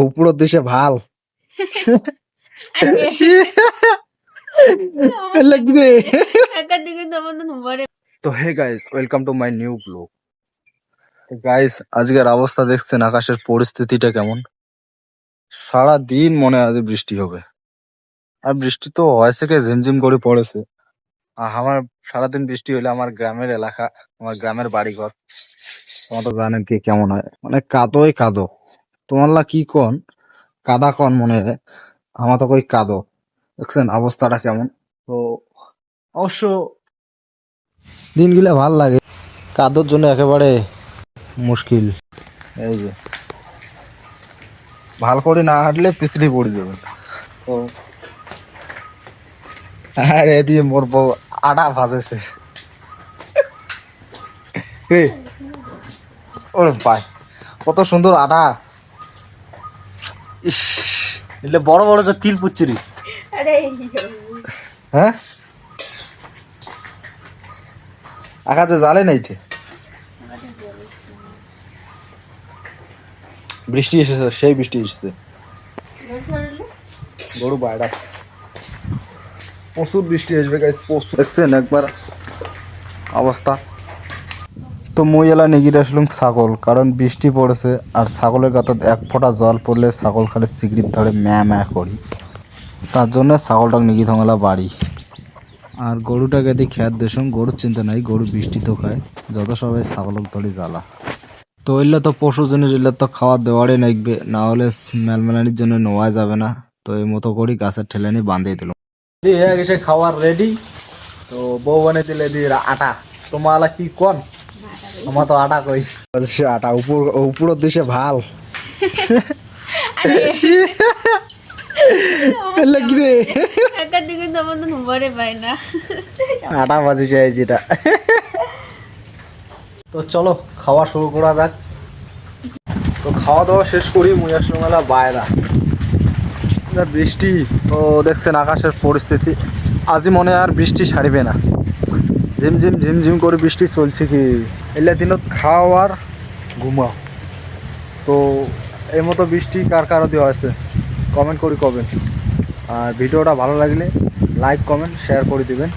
উপরের দেশে ভাল তো hey guys, welcome to my new blog. তো গাইস, আজকের অবস্থা দেখছেন, আকাশের পরিস্থিতিটা কেমন। সারা দিন মনে হয় আজ বৃষ্টি হবে, আর বৃষ্টি তো হয়েছে কে ঝিমঝিম করে পড়েছে। আর আমার সারাদিন বৃষ্টি হলে আমার গ্রামের এলাকা, আমার গ্রামের বাড়িঘর তোমার তো জানেন কি কেমন হয়, মানে কাদোই কাদো। তোমারলা কি কন কাদা কন মনে হয়, আমার তো কই কাদো। দেখছেন অবস্থাটা কেমন। তো অবশ্য দিনগুলো ভাল লাগে, কাদোর জন্য একেবারে মুশকিল। এই যে ভাল করে না হাঁটলে পিছড়ি পড়ে যাবে। তো আর এ দিয়ে মোর বউ আটা ভাজেছে। ওরে ভাই, কত সুন্দর আটা। ইস, এলে বড় বড় যে তিল পুচ্ছিরি। হ্যাঁ আকাশে জালে নাইতে বৃষ্টি এসেছে, সেই বৃষ্টি এসেছে। গরু বাইরা প্রচুর বৃষ্টি আসবে গাইস, প্রচুর। দেখছেন একবার অবস্থা। তো মই এলা নেগিয়ে আসলাম ছাগল, কারণ বৃষ্টি পড়েছে আর ছাগলের গাতত এক ফোঁটা জল পড়লে ছাগল খালি সিগড়ির ধরে ম্যা ম্যা করি। তার জন্য ছাগলটা নিগি থমেলা বাড়ি। আর গরুটাকে দিয়ে খেয়ার দেশম, গরুর চিন্তা নাই, গরু বৃষ্টি তো খায়, যত সবাই ছাগলক ধরে জ্বালা। তো এলে তো পশু জিনিস এলে তো খাওয়া দেওয়ারই নাকবে, না হলে মেলমেলানির জন্য নেওয়া যাবে না। তো এই মতো করি গাছের ঠেলানি বাঁধিয়ে দিল। হয়ে গেছে খাওয়ার রেডি। তো বউ বানিয়ে দিলে দিয়ে আটা। তোমার কি কন, আমার তো আটা কই আটা উপরের দেশে ভাল আটা বাজি চাইছি এটা। তো চলো খাওয়া শুরু করা যাক। তো খাওয়া দাওয়া শেষ করি, মুই আসলাম মেলা বাইরা। যা বৃষ্টি, তো দেখছেন আকাশের পরিস্থিতি, আজই মনে হয় আর বৃষ্টি ছাড়বে না। ঝিমঝিম ঝিমঝিম করে বৃষ্টি চলছে কি এলে দিনত খাও আর ঘুমাও। তো এই মতো বৃষ্টি কার কার দিয়ে হয়েছে কমেন্ট করি কবেন। আর ভিডিওটা ভালো লাগলে লাইক কমেন্ট শেয়ার করে দিবেন।